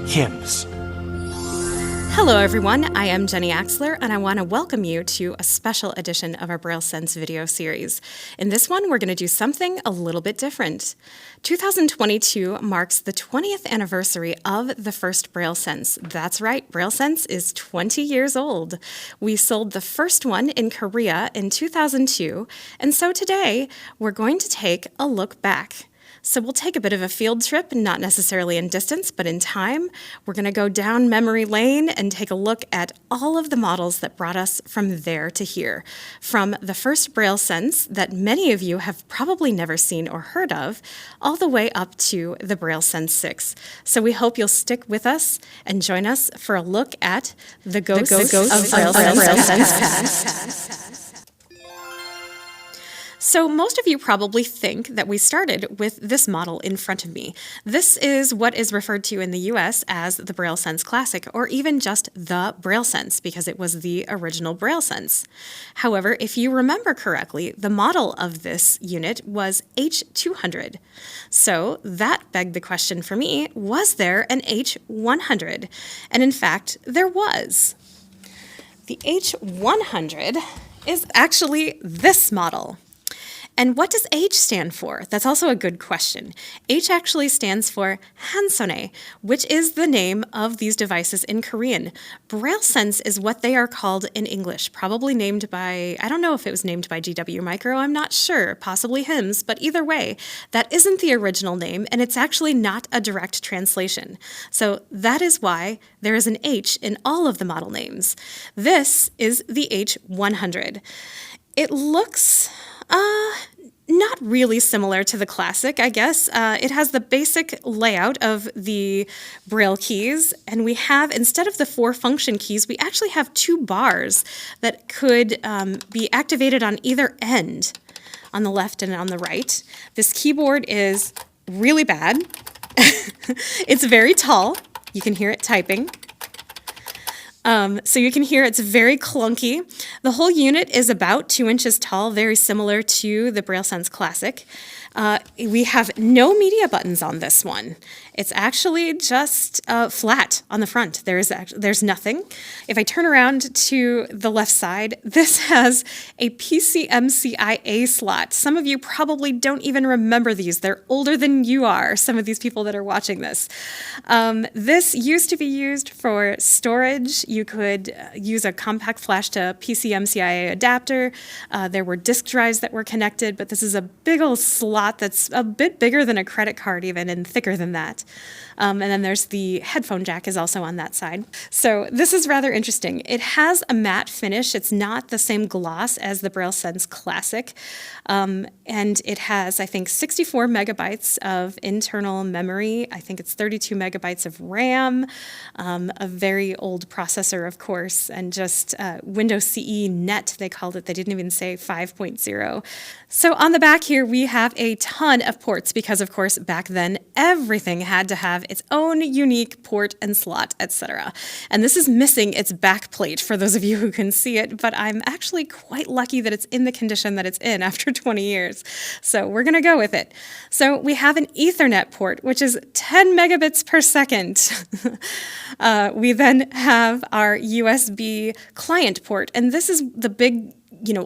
hymns. Hello everyone, I am Jenny Axler and I want to welcome you to a special edition of our Braille Sense video series. In this one, we're going to do something a little bit different. 2022 marks the 20th anniversary of the first Braille Sense. That's right, Braille Sense is 20 years old. We sold the first one in Korea in 2002, and so today we're going to take a look back. So we'll take a bit of a field trip, not necessarily in distance, but in time. We're going to go down memory lane and take a look at all of the models that brought us from there to here. From the first Braille Sense that many of you have probably never seen or heard of, all the way up to the Braille Sense 6. So we hope you'll stick with us and join us for a look at the ghosts of Braille Sense past. So most of you probably think that we started with this model in front of me. This is what is referred to in the US as the Braille Sense Classic, or even just the Braille Sense, because it was the original Braille Sense. However, if you remember correctly, the model of this unit was H200. So that begged the question for me, was there an H100? And in fact, there was. The H100 is actually this model. And what does H stand for? That's also a good question. H actually stands for Hansone, which is the name of these devices in Korean. Braille Sense is what they are called in English, probably named by, I don't know if it was named by GW Micro, I'm not sure, possibly HIMS, but either way, that isn't the original name, and it's actually not a direct translation. So that is why there is an H in all of the model names. This is the H100. It looks not really similar to the Classic, I guess. It has the basic layout of the Braille keys, and we have, instead of the 4 function keys, we actually have 2 bars that could be activated on either end, on the left and on the right. This keyboard is really bad. It's very tall. You can hear it typing. So you can hear it's very clunky. The whole unit is about 2 inches tall, very similar to the Braille Sense Classic. We have no media buttons on this one. It's actually just flat on the front. There's nothing. If I turn around to the left side, this has a PCMCIA slot. Some of you probably don't even remember these. They're older than you are, some of these people that are watching this. This used to be used for storage. You could use a compact flash to PCMCIA adapter. There were disk drives that were connected, but this is a big old slot that's a bit bigger than a credit card even, and thicker than that. And then there's the headphone jack is also on that side. So this is rather interesting. It has a matte finish. It's not the same gloss as the Braille Sense Classic. And it has, I think, 64 megabytes of internal memory. I think it's 32 megabytes of RAM, a very old processor, of course, and just Windows CE Net, they called it. They didn't even say 5.0. So on the back here, we have a ton of ports because, of course, back then, everything had to have its own unique port and slot, etc. And this is missing its back plate for those of you who can see it, but I'm actually quite lucky that it's in the condition that it's in after 20 years. So we're going to go with it. So we have an Ethernet port, which is 10 megabits per second. We then have our USB client port, and this is the big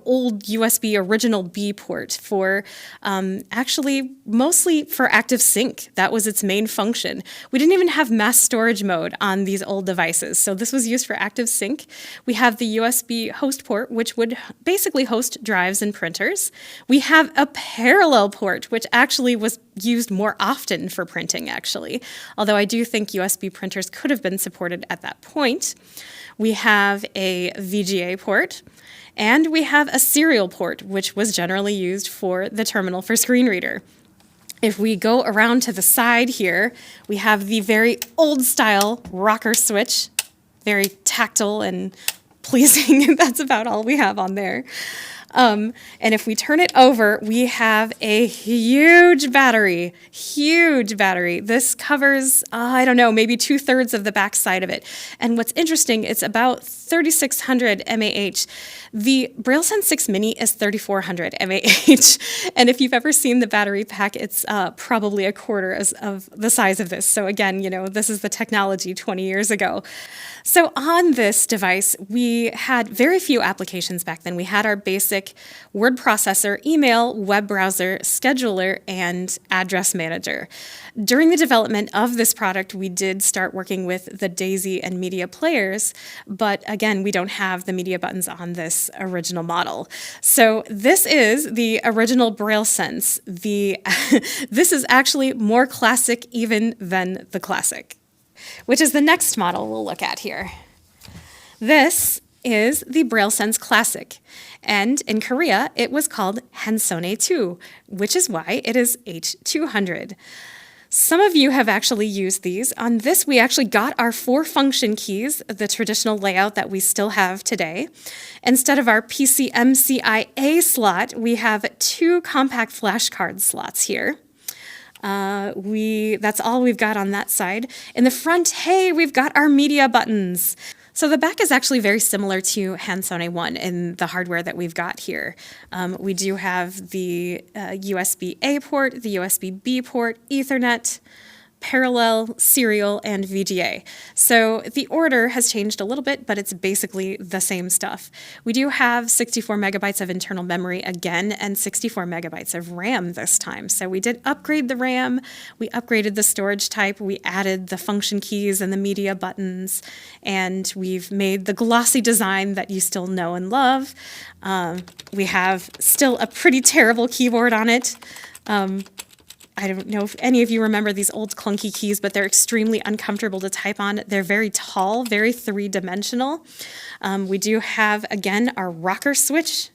old USB original B port for actually mostly for active sync. That was its main function. We didn't even have mass storage mode on these old devices, so this was used for active sync. We have the USB host port, which would basically host drives and printers. We have a parallel port, which actually was used more often for printing, actually, although I do think USB printers could have been supported at that point. We have a VGA port, and we have a serial port, which was generally used for the terminal for screen reader. If we go around to the side here, we have the very old style rocker switch, very tactile and pleasing. That's about all we have on there. And if we turn it over, we have a huge battery, huge battery. This covers, I don't know, maybe 2/3 of the back side of it. And what's interesting, it's about 3,600 mAh. The BrailleSense 6 Mini is 3,400 mAh. And if you've ever seen the battery pack, it's probably a quarter of the size of this. So again, this is the technology 20 years ago. So on this device, we had very few applications back then. We had our basic word processor, email, web browser, scheduler, and address manager. During the development of this product, we did start working with the Daisy and media players, but again, we don't have the media buttons on this original model. So this is the original BrailleSense. This is actually more classic even than the classic, which is the next model we'll look at here. This is the BrailleSense Classic, and in Korea it was called Hansone 2, which is why it is H200. Some of you have actually used these. On this, we actually got our 4 function keys, the traditional layout that we still have today. Instead of our PCMCIA slot, we have 2 compact flashcard slots here. That's all we've got on that side. In the front, hey, we've got our media buttons. So the back is actually very similar to Hansone 1 in the hardware that we've got here. We do have the USB-A port, the USB-B port, Ethernet, parallel, serial, and VGA. So the order has changed a little bit, but it's basically the same stuff. We do have 64 megabytes of internal memory again, and 64 megabytes of RAM this time. So we did upgrade the RAM, we upgraded the storage type, we added the function keys and the media buttons, and we've made the glossy design that you still know and love. We have still a pretty terrible keyboard on it. I don't know if any of you remember these old clunky keys, but they're extremely uncomfortable to type on. They're very tall, very three-dimensional. We do have, again, our rocker switch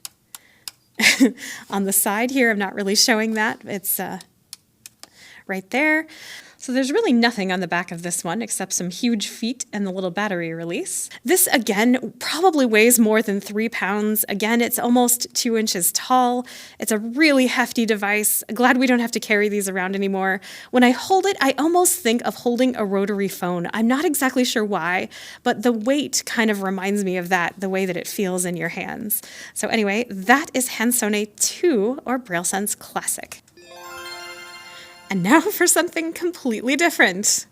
on the side here. I'm not really showing that. It's right there. So there's really nothing on the back of this one except some huge feet and the little battery release. This, again, probably weighs more than 3 pounds. Again, it's almost 2 inches tall. It's a really hefty device. Glad we don't have to carry these around anymore. When I hold it, I almost think of holding a rotary phone. I'm not exactly sure why, but the weight kind of reminds me of that, the way that it feels in your hands. So anyway, that is Hansone 2, or BrailleSense Classic. And now for something completely different.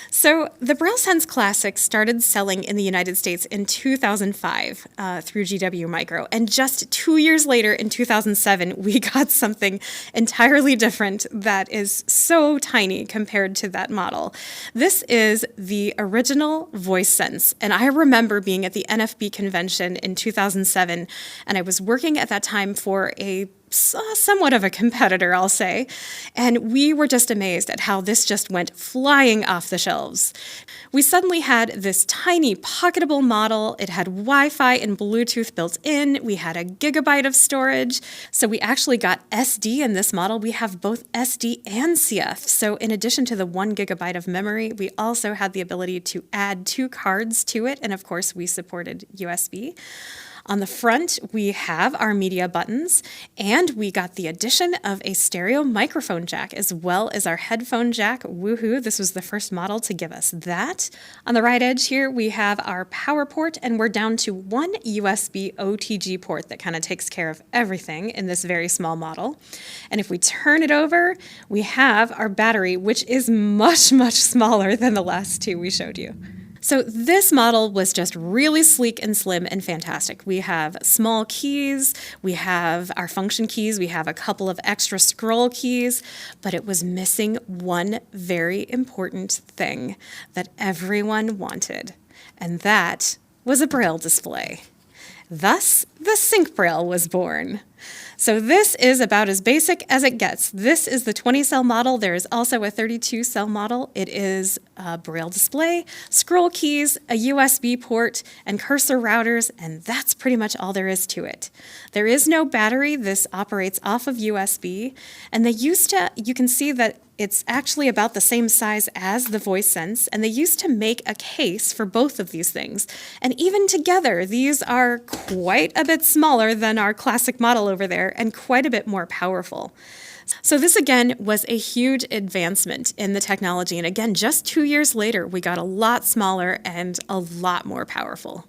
So the BrailleSense Classic started selling in the United States in 2005 through GW Micro. And just 2 years later, in 2007, we got something entirely different that is so tiny compared to that model. This is the original VoiceSense. And I remember being at the NFB convention in 2007, and I was working at that time for a somewhat of a competitor, I'll say, and we were just amazed at how this just went flying off the shelves. We suddenly had this tiny pocketable model. It had Wi-Fi and Bluetooth built in. We had a gigabyte of storage. So we actually got SD in this model. We have both SD and CF. So in addition to the 1 gigabyte of memory, we also had the ability to add 2 cards to it. And of course, we supported USB. On the front, we have our media buttons, and we got the addition of a stereo microphone jack as well as our headphone jack. Woohoo, this was the first model to give us that. On the right edge here, we have our power port, and we're down to 1 USB OTG port that kind of takes care of everything in this very small model. And if we turn it over, we have our battery, which is much, much smaller than the last 2 we showed you. So this model was just really sleek and slim and fantastic. We have small keys, we have our function keys, we have a couple of extra scroll keys, but it was missing one very important thing that everyone wanted, and that was a Braille display. Thus, the Sync Braille was born. So this is about as basic as it gets. This is the 20-cell model. There is also a 32-cell model. It is a Braille display, scroll keys, a USB port, and cursor routers, and that's pretty much all there is to it. There is no battery. This operates off of USB, and you can see that it's actually about the same size as the BrailleSense, and they used to make a case for both of these things. And even together, these are quite a bit smaller than our classic model over there and quite a bit more powerful. So this again was a huge advancement in the technology. And again, just 2 years later, we got a lot smaller and a lot more powerful.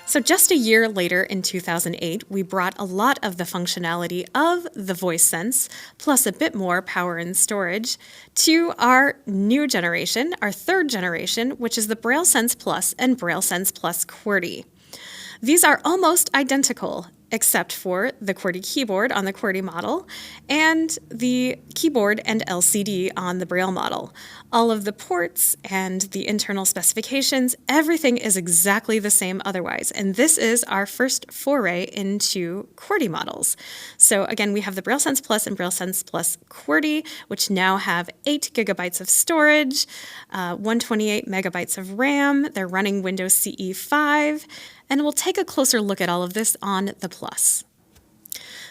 So just a year later, in 2008, we brought a lot of the functionality of the BrailleSense, plus a bit more power and storage, to our new generation, our third generation, which is the BrailleSense Plus and BrailleSense Plus QWERTY. These are almost identical, except for the QWERTY keyboard on the QWERTY model and the keyboard and LCD on the Braille model. All of the ports and the internal specifications, everything is exactly the same otherwise. And this is our first foray into QWERTY models. So again, we have the BrailleSense Plus and BrailleSense Plus QWERTY, which now have 8 gigabytes of storage, 128 megabytes of RAM. They're running Windows CE 5. And we'll take a closer look at all of this on the Plus.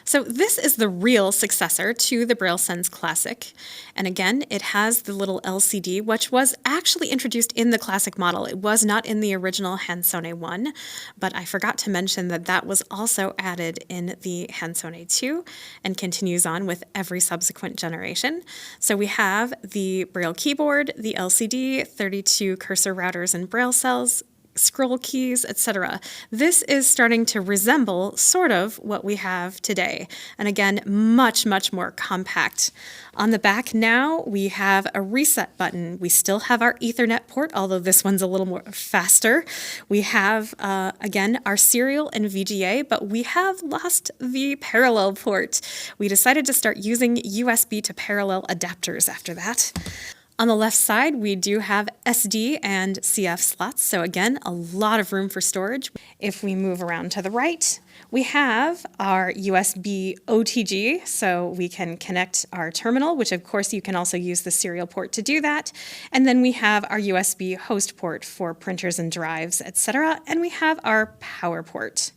So this is the real successor to the BrailleSense Classic. And again, it has the little LCD, which was actually introduced in the Classic model. It was not in the original Hansone 1, but I forgot to mention that that was also added in the Hansone 2 and continues on with every subsequent generation. So we have the Braille keyboard, the LCD, 32 cursor routers and Braille cells, scroll keys, etc. This is starting to resemble sort of what we have today. And again, much, much more compact. On the back now, we have a reset button. We still have our Ethernet port, although this one's a little more faster. We have, again, our serial and VGA, but we have lost the parallel port. We decided to start using USB to parallel adapters after that. On the left side, we do have SD and CF slots, so again, a lot of room for storage. If we move around to the right, we have our USB OTG, so we can connect our terminal, which of course you can also use the serial port to do that. And then we have our USB host port for printers and drives, etc. And we have our power port.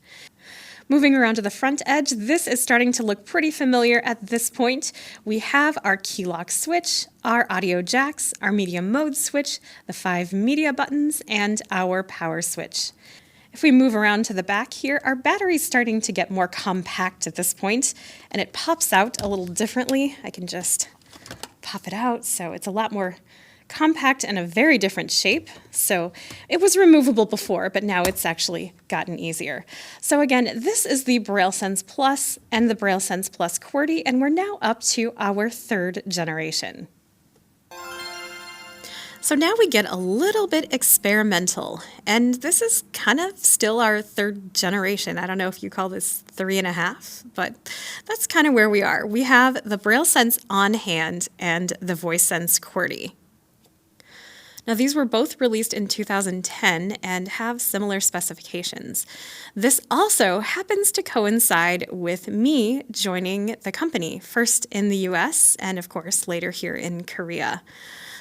Moving around to the front edge, this is starting to look pretty familiar at this point. We have our key lock switch, our audio jacks, our media mode switch, the 5 media buttons, and our power switch. If we move around to the back here, our battery's starting to get more compact at this point, and it pops out a little differently. I can just pop it out, so it's a lot more compact and a very different shape. So it was removable before, but now it's actually gotten easier. So again, this is the BrailleSense Plus and the BrailleSense Plus QWERTY, and we're now up to our third generation. So now we get a little bit experimental, and this is kind of still our third generation. I don't know if you call this 3.5, but that's kind of where we are. We have the BrailleSense OnHand and the BrailleSense QWERTY. Now, these were both released in 2010 and have similar specifications. This also happens to coincide with me joining the company, first in the US and, of course, later here in Korea.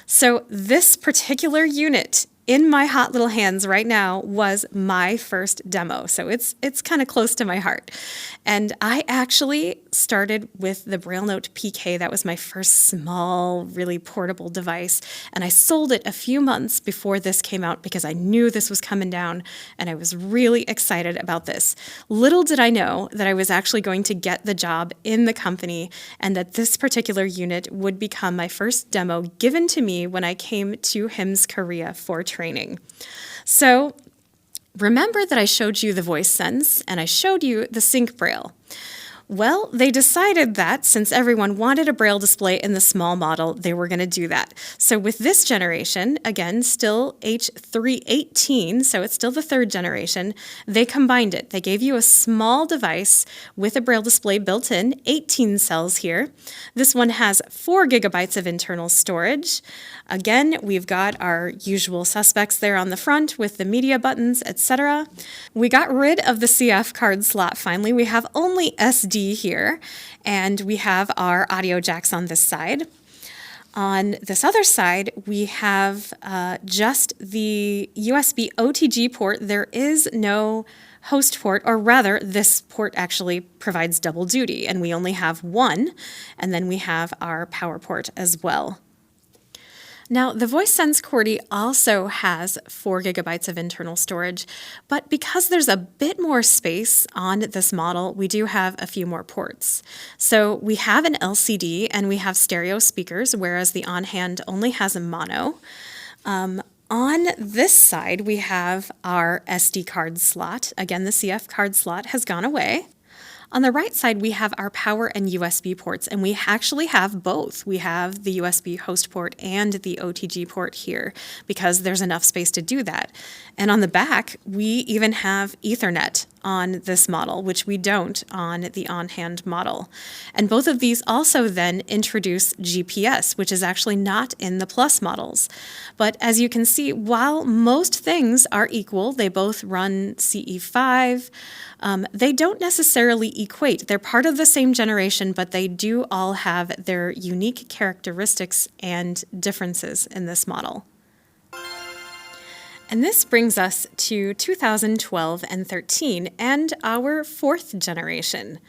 So this particular unit in my hot little hands right now was my first demo. So it's kind of close to my heart. And I actually started with the BrailleNote PK. That was my first small, really portable device. And I sold it a few months before this came out because I knew this was coming down and I was really excited about this. Little did I know that I was actually going to get the job in the company and that this particular unit would become my first demo given to me when I came to HIMSS Korea for training. So remember that I showed you the BrailleSense and I showed you the Sync Braille. Well, they decided that since everyone wanted a Braille display in the small model, they were going to do that. So with this generation, again, still H318, so it's still the third generation, they combined it. They gave you a small device with a Braille display built in, 18 cells here. This one has 4 gigabytes of internal storage. Again, we've got our usual suspects there on the front with the media buttons, etc. We got rid of the CF card slot finally. We have only SD here, and we have our audio jacks on this side. On this other side, we have just the USB OTG port. There is no host port, or rather, this port actually provides double duty, and we only have one, and then we have our power port as well. Now, the BrailleSense QWERTY also has 4 gigabytes of internal storage, but because there's a bit more space on this model, we do have a few more ports. So we have an LCD and we have stereo speakers, whereas the OnHand only has a mono. On this side, we have our SD card slot. Again, the CF card slot has gone away. On the right side, we have our power and USB ports, and we actually have both. We have the USB host port and the OTG port here because there's enough space to do that. And on the back, we even have Ethernet on this model, which we don't on the OnHand model. And both of these also then introduce GPS, which is actually not in the Plus models. But as you can see, while most things are equal, they both run CE5, they don't necessarily equate. They're part of the same generation, but they do all have their unique characteristics and differences in this model. And this brings us to 2012 and 13 and our 4th generation.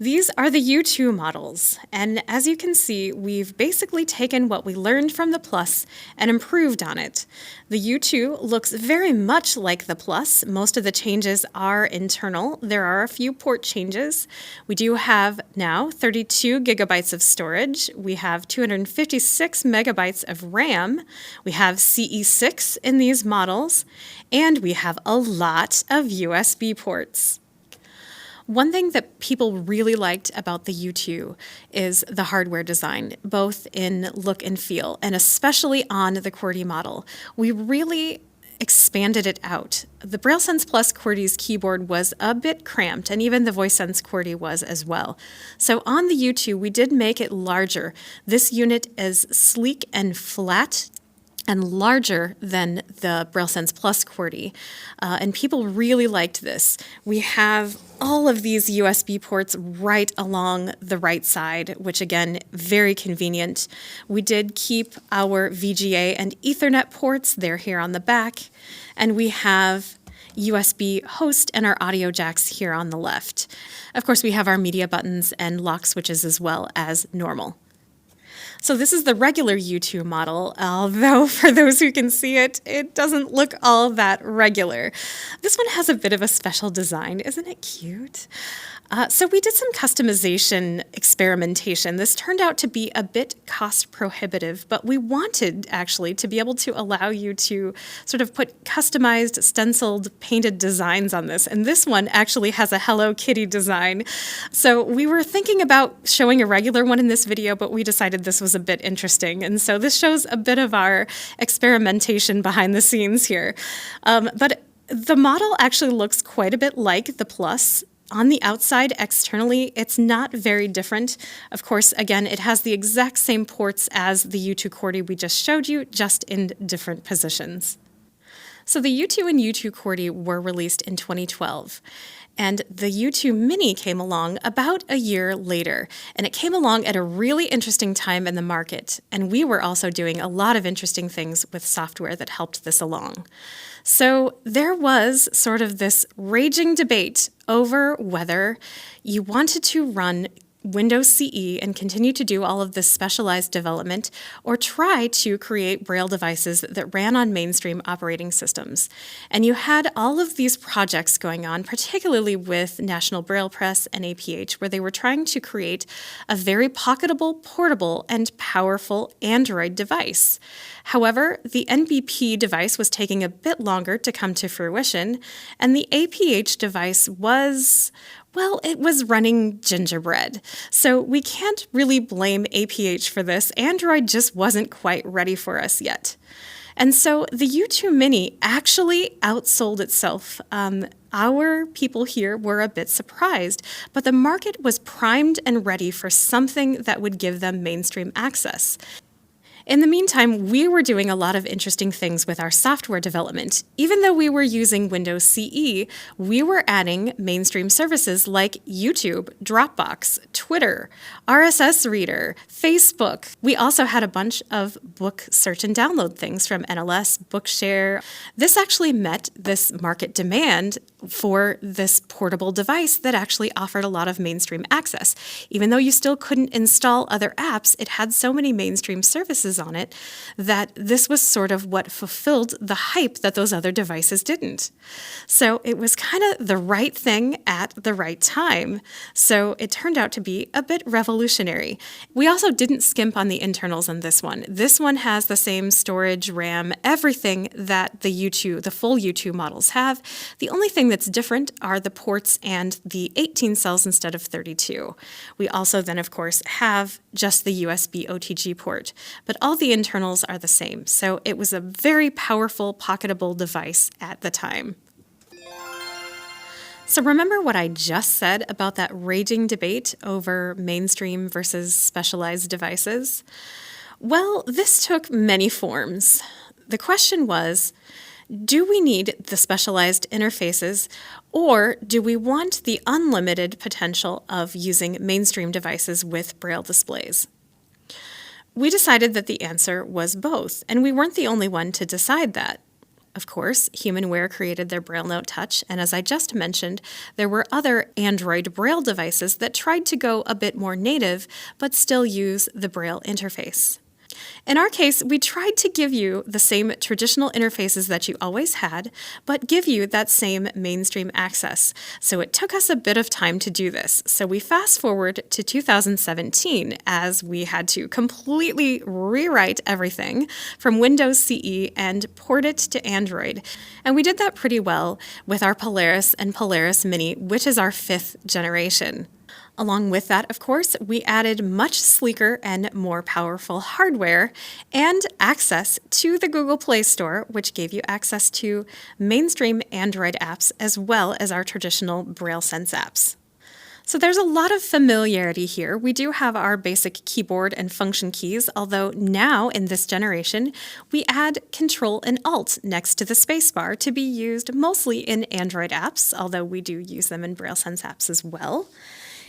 These are the U2 models, and as you can see, we've basically taken what we learned from the Plus and improved on it. The U2 looks very much like the Plus. Most of the changes are internal. There are a few port changes. We do have now 32 gigabytes of storage. We have 256 megabytes of RAM. We have CE6 in these models, and we have a lot of USB ports. One thing that people really liked about the U2 is the hardware design, both in look and feel, and especially on the QWERTY model. We really expanded it out. The BrailleSense Plus QWERTY's keyboard was a bit cramped, and even the VoiceSense QWERTY was as well. So on the U2, we did make it larger. This unit is sleek and flat and larger than the BrailleSense Plus QWERTY, and people really liked this. We have all of these USB ports right along the right side, which again, very convenient. We did keep our VGA and Ethernet ports, they're here on the back, and we have USB host and our audio jacks here on the left. Of course, we have our media buttons and lock switches as well as normal. So this is the regular U2 model, although for those who can see it, it doesn't look all that regular. This one has a bit of a special design. Isn't it cute? So we did some customization experimentation. This turned out to be a bit cost prohibitive, but we wanted actually to be able to allow you to sort of put customized, stenciled, painted designs on this. And this one actually has a Hello Kitty design. So we were thinking about showing a regular one in this video, but we decided this was a bit interesting. And so this shows a bit of our experimentation behind the scenes here. But the model actually looks quite a bit like the Plus. On the outside, externally, it's not very different. Of course, again, it has the exact same ports as the U2 QWERTY we just showed you, just in different positions. So the U2 and U2 QWERTY were released in 2012. And the U2 Mini came along about a year later, and it came along at a really interesting time in the market, and we were also doing a lot of interesting things with software that helped this along. So there was sort of this raging debate over whether you wanted to run Windows CE and continue to do all of this specialized development, or try to create Braille devices that ran on mainstream operating systems. And you had all of these projects going on, particularly with National Braille Press and APH, where they were trying to create a very pocketable, portable, and powerful Android device. However, the NBP device was taking a bit longer to come to fruition, and the APH device was Well, it was running gingerbread. So we can't really blame APH for this. Android just wasn't quite ready for us yet. And so the U2 Mini actually outsold itself. Our people here were a bit surprised, but the market was primed and ready for something that would give them mainstream access. In the meantime, we were doing a lot of interesting things with our software development. Even though we were using Windows CE, we were adding mainstream services like YouTube, Dropbox, Twitter, RSS Reader, Facebook. We also had a bunch of book search and download things from NLS, Bookshare. This actually met this market demand for this portable device that actually offered a lot of mainstream access. Even though you still couldn't install other apps, it had so many mainstream services on it that this was sort of what fulfilled the hype that those other devices didn't. So it was kind of the right thing at the right time. So it turned out to be a bit revolutionary. We also didn't skimp on the internals on this one. This one has the same storage, RAM, everything that the full U2 models have. The only thing that's different are the ports and the 18 cells instead of 32. We also then, of course, have just the USB OTG port, but all the internals are the same. So it was a very powerful, pocketable device at the time. So remember what I just said about that raging debate over mainstream versus specialized devices? Well, this took many forms. The question was, do we need the specialized interfaces, or do we want the unlimited potential of using mainstream devices with Braille displays? We decided that the answer was both, and we weren't the only one to decide that. Of course, HumanWare created their Braille Note Touch, and as I just mentioned, there were other Android Braille devices that tried to go a bit more native, but still use the Braille interface. In our case, we tried to give you the same traditional interfaces that you always had, but give you that same mainstream access. So it took us a bit of time to do this. So we fast forward to 2017 as we had to completely rewrite everything from Windows CE and port it to Android. And we did that pretty well with our Polaris and Polaris Mini, which is our 5th generation. Along with that, of course, we added much sleeker and more powerful hardware and access to the Google Play Store, which gave you access to mainstream Android apps as well as our traditional BrailleSense apps. So there's a lot of familiarity here. We do have our basic keyboard and function keys, although now in this generation, we add Control and Alt next to the spacebar to be used mostly in Android apps, although we do use them in BrailleSense apps as well.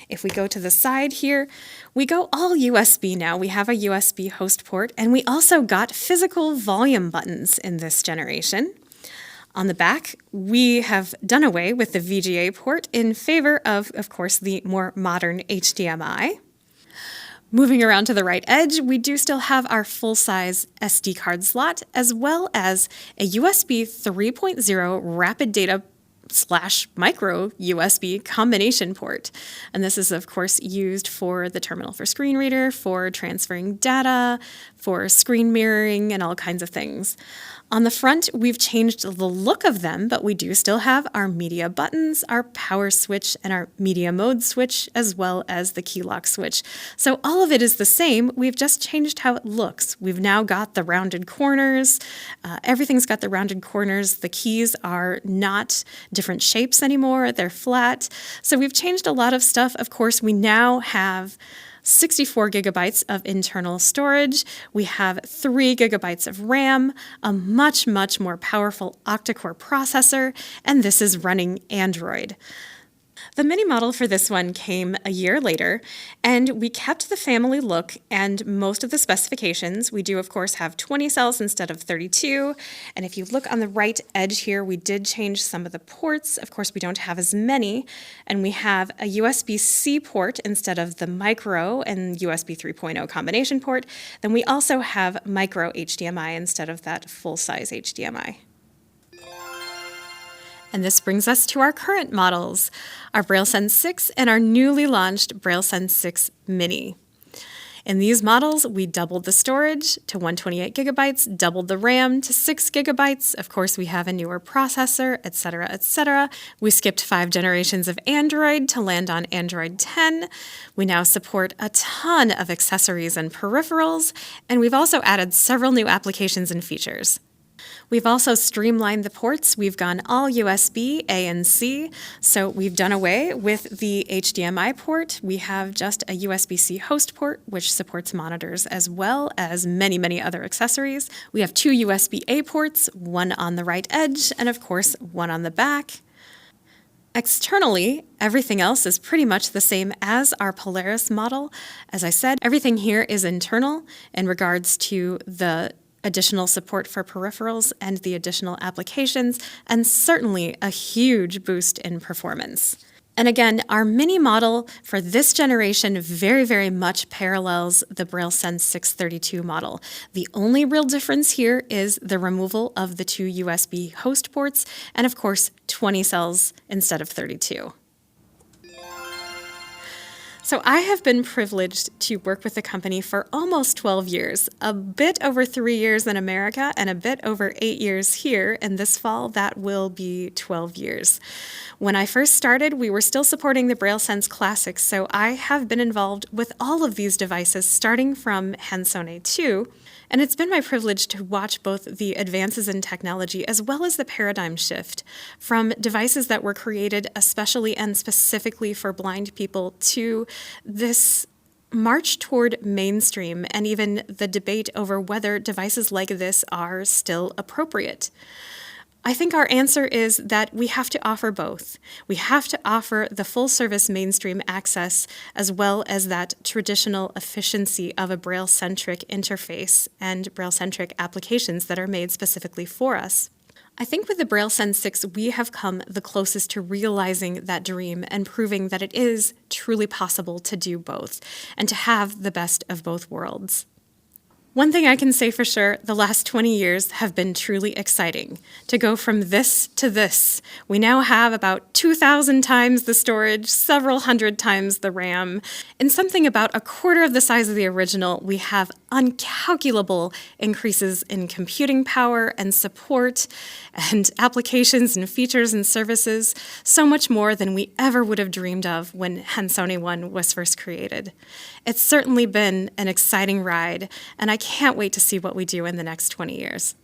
If we go to the side here, we go all USB now. We have a USB host port, and we also got physical volume buttons in this generation. On the back, we have done away with the VGA port in favor of course, the more modern HDMI. Moving around to the right edge, we do still have our full-size SD card slot, as well as a USB 3.0 rapid data /micro USB combination port. And this is, of course, used for the terminal for screen reader, for transferring data, for screen mirroring, and all kinds of things. On the front, we've changed the look of them, but we do still have our media buttons, our power switch, and our media mode switch, as well as the key lock switch. So all of it is the same. We've just changed how it looks. We've now got the rounded corners. Everything's got the rounded corners. The keys are not different shapes anymore. They're flat. So we've changed a lot of stuff. Of course, we now have 64 gigabytes of internal storage. We have 3 gigabytes of RAM, a much, much more powerful octa-core processor, and this is running Android. The mini model for this one came a year later, and we kept the family look and most of the specifications. We do, of course, have 20 cells instead of 32, and if you look on the right edge here, we did change some of the ports. Of course, we don't have as many, and we have a USB-C port instead of the micro and USB 3.0 combination port. Then we also have micro HDMI instead of that full-size HDMI. And this brings us to our current models, our BrailleSense 6 and our newly launched BrailleSense 6 Mini. In these models, we doubled the storage to 128 gigabytes, doubled the RAM to 6 gigabytes. Of course, we have a newer processor, etc., etc. We skipped 5 generations of Android to land on Android 10. We now support a ton of accessories and peripherals, and we've also added several new applications and features. We've also streamlined the ports. We've gone all USB, A and C, so we've done away with the HDMI port. We have just a USB-C host port, which supports monitors as well as many, many other accessories. We have 2 USB-A ports, one on the right edge, and of course, one on the back. Externally, everything else is pretty much the same as our Polaris model. As I said, everything here is internal in regards to the additional support for peripherals and the additional applications, and certainly a huge boost in performance. And again, our mini model for this generation very, very much parallels the BrailleSense 632 model. The only real difference here is the removal of the 2 USB host ports, and of course, 20 cells instead of 32. So I have been privileged to work with the company for almost 12 years, a bit over 3 years in America and a bit over 8 years here, and this fall that will be 12 years. When I first started, we were still supporting the BrailleSense Classic, so I have been involved with all of these devices starting from Hansone 2. And it's been my privilege to watch both the advances in technology as well as the paradigm shift from devices that were created especially and specifically for blind people to this march toward mainstream and even the debate over whether devices like this are still appropriate. I think our answer is that we have to offer both. We have to offer the full-service mainstream access as well as that traditional efficiency of a Braille-centric interface and Braille-centric applications that are made specifically for us. I think with the BrailleSense 6, we have come the closest to realizing that dream and proving that it is truly possible to do both and to have the best of both worlds. One thing I can say for sure, the last 20 years have been truly exciting. To go from this to this, we now have about 2,000 times the storage, several hundred times the RAM. In something about a quarter of the size of the original, we have uncalculable increases in computing power and support and applications and features and services, so much more than we ever would have dreamed of when Hansone 1 was first created. It's certainly been an exciting ride, and I can't wait to see what we do in the next 20 years.